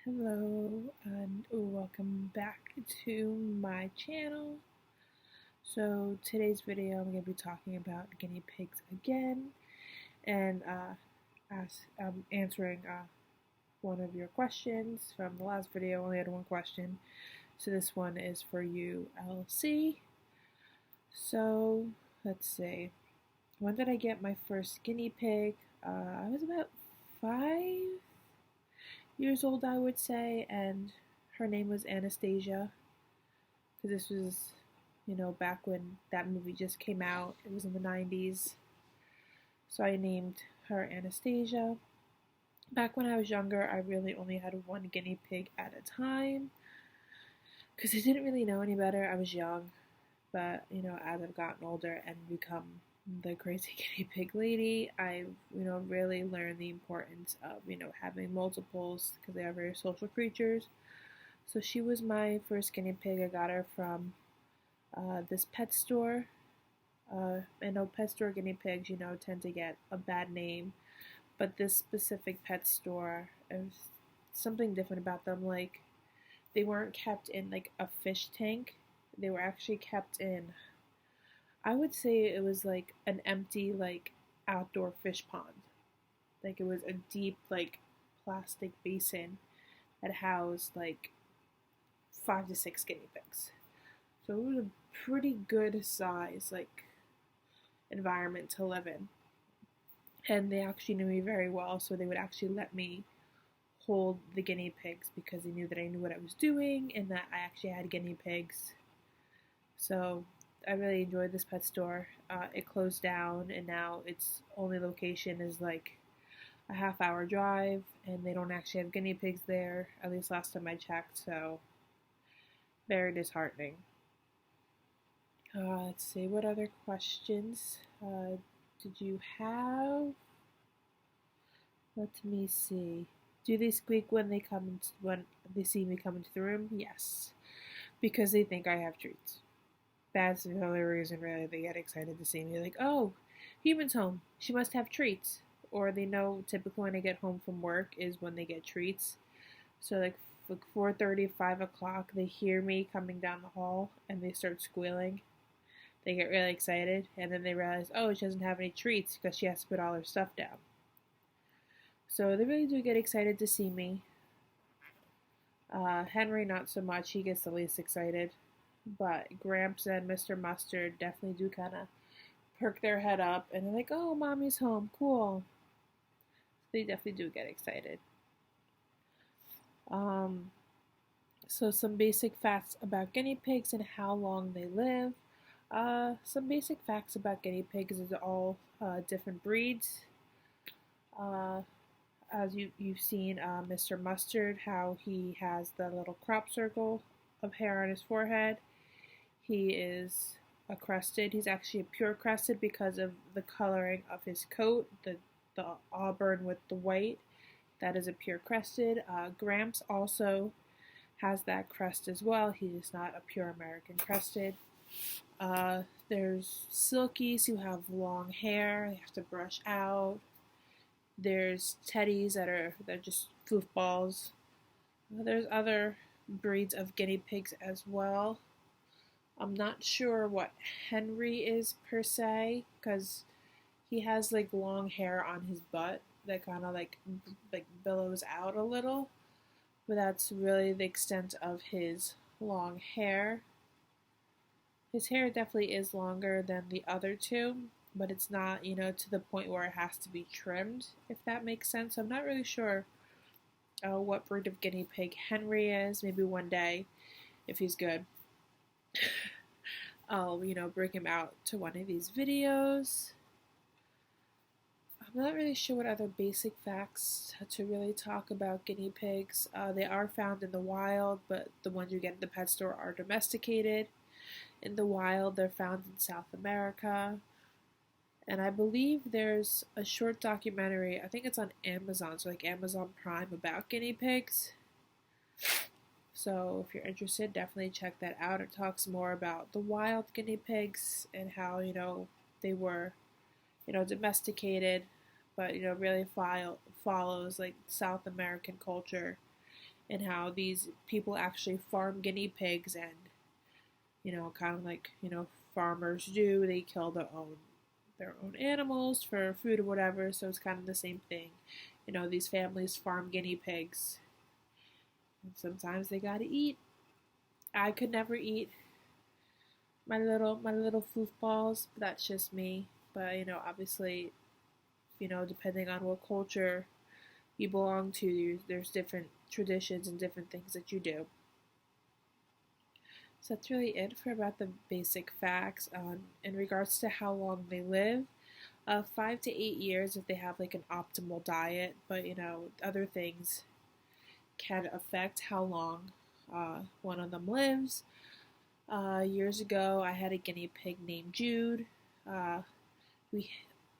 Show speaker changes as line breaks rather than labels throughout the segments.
Hello and welcome back to my channel. So today's video I'm going to be talking about guinea pigs again and answering one of your questions from the last video. I only had one question, so this one is for you, LC. So let's see, when did I get my first guinea pig? I was about 5 years old, I would say, and her name was Anastasia, because this was, back when that movie just came out. It was in the 90s, so I named her Anastasia. Back when I was younger, I really only had one guinea pig at a time, because I didn't really know any better. I was young, but, as I've gotten older and become the crazy guinea pig lady, I, really learned the importance of, having multiples, because they are very social creatures. So she was my first guinea pig. I got her from this pet store. I know pet store guinea pigs, tend to get a bad name, but this specific pet store, there's something different about them. Like, they weren't kept in like a fish tank. They were actually kept in, I would say it was like an empty, like, outdoor fish pond. Like, it was a deep, like, plastic basin that housed like 5 to 6 guinea pigs. So it was a pretty good size, like, environment to live in. And they actually knew me very well, so they would actually let me hold the guinea pigs because they knew that I knew what I was doing and that I actually had guinea pigs. So I really enjoyed this pet store. It closed down, and now its only location is like a half-hour drive, and they don't actually have guinea pigs there, at least last time I checked, so very disheartening. Let's see, what other questions did you have? Let me see. Do they squeak when when they see me come into the room? Yes, because they think I have treats. That's the only reason, really. They get excited to see me. Like, oh, human's home. She must have treats. Or they know typically when I get home from work is when they get treats. So like 4:30, 5 o'clock, they hear me coming down the hall and they start squealing. They get really excited, and then they realize, oh, she doesn't have any treats because she has to put all her stuff down. So they really do get excited to see me. Henry, not so much. He gets the least excited. But Gramps and Mr. Mustard definitely do kind of perk their head up and they're like, oh, mommy's home. Cool. They definitely do get excited. So some basic facts about guinea pigs and how long they live. Some basic facts about guinea pigs is all different breeds. As you've seen Mr. Mustard, how he has the little crop circle of hair on his forehead. He is a crested. He's actually a pure crested because of the coloring of his coat, the auburn with the white. That is a pure crested. Gramps also has that crest as well. He is not a pure American crested. There's silkies who have long hair. They have to brush out. There's teddies that are just goofballs. There's other breeds of guinea pigs as well. I'm not sure what Henry is per se, because he has like long hair on his butt that kind of like billows out a little, but that's really the extent of his long hair. His hair definitely is longer than the other two, but it's not, to the point where it has to be trimmed, if that makes sense. I'm not really sure what breed of guinea pig Henry is. Maybe one day, if he's good, I'll, bring him out to one of these videos. I'm not really sure what other basic facts to really talk about guinea pigs. They are found in the wild, but the ones you get at the pet store are domesticated. In the wild, they're found in South America. And I believe there's a short documentary, I think it's on Amazon, so like Amazon Prime, about guinea pigs. So if you're interested, definitely check that out. It talks more about the wild guinea pigs and how, they were, domesticated, but, really follows like South American culture and how these people actually farm guinea pigs and, kind of like, farmers do. They kill their own animals for food or whatever, so it's kind of the same thing. These families farm guinea pigs, and sometimes they gotta eat. I could never eat my little foofballs, but that's just me. But obviously, depending on what culture you belong to, there's different traditions and different things that you do. So that's really it for about the basic facts in regards to how long they live. 5 to 8 years if they have like an optimal diet, but other things can affect how long one of them lives. Years ago, I had a guinea pig named Jude. The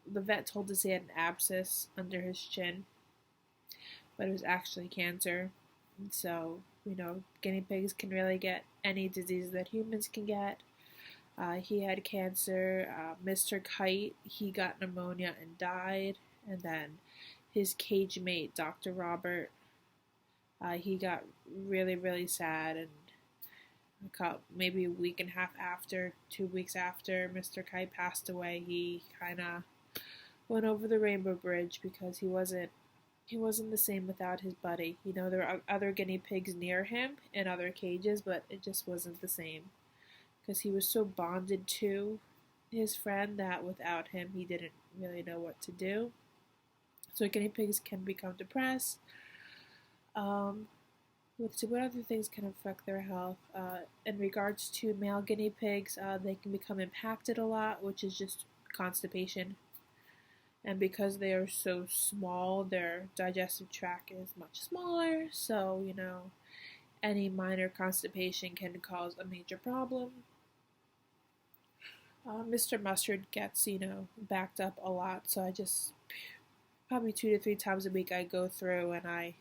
vet told us he had an abscess under his chin, but it was actually cancer. And so, guinea pigs can really get any disease that humans can get. He had cancer. Mr. Kite, he got pneumonia and died. And then his cage mate, Dr. Robert, he got really, really sad. And maybe a week and a half after, 2 weeks after Mr. Kite passed away, he kind of went over the rainbow bridge because he wasn't the same without his buddy. There were other guinea pigs near him in other cages, but it just wasn't the same because he was so bonded to his friend that without him he didn't really know what to do. So guinea pigs can become depressed. What other things can affect their health? In regards to male guinea pigs, they can become impacted a lot, which is just constipation. And because they are so small, their digestive tract is much smaller, so, any minor constipation can cause a major problem. Mr. Mustard gets, backed up a lot, so I just, probably 2 to 3 times a week I go through and I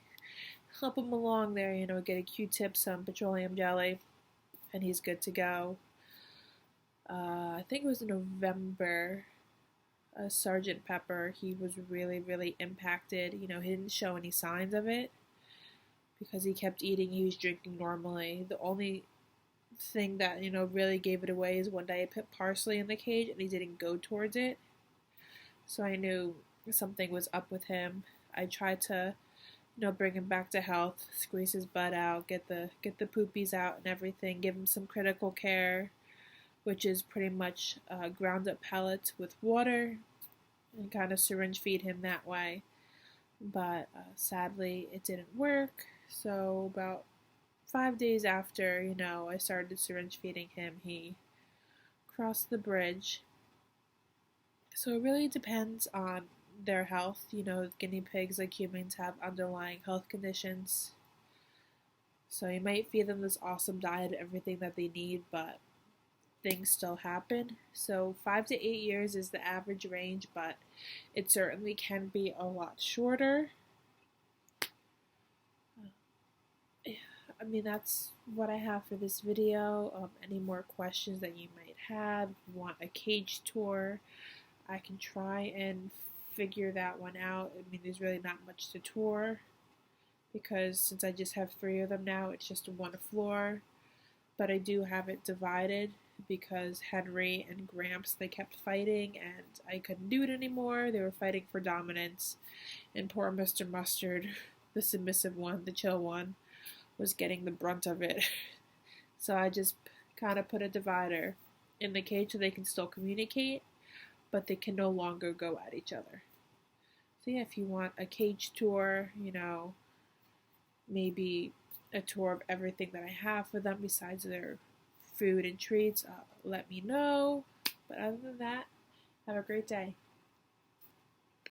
help him along there, get a Q-tip, some petroleum jelly, and he's good to go. I think it was in November, Sergeant Pepper, he was really, really impacted. He didn't show any signs of it because he kept eating, he was drinking normally. The only thing that, really gave it away is one day I put parsley in the cage and he didn't go towards it. So I knew something was up with him. I tried to, bring him back to health, squeeze his butt out, get the poopies out and everything, give him some critical care, which is pretty much ground up pellets with water and kind of syringe feed him that way. But sadly, it didn't work. So about 5 days after, I started syringe feeding him, he crossed the bridge. So it really depends on their health. Guinea pigs, like humans, have underlying health conditions. So you might feed them this awesome diet, everything that they need, but things still happen. So 5 to 8 years is the average range, but it certainly can be a lot shorter. That's what I have for this video. Any more questions that you might have, if you want a cage tour, I can try and figure that one out. There's really not much to tour because since I just have 3 of them now, it's just one floor. But I do have it divided because Henry and Gramps, they kept fighting and I couldn't do it anymore. They were fighting for dominance, and poor Mr. Mustard, the submissive one, the chill one, was getting the brunt of it. So I just kind of put a divider in the cage so they can still communicate, but they can no longer go at each other. So yeah, if you want a cage tour, maybe a tour of everything that I have for them besides their food and treats, let me know. But other than that, have a great day.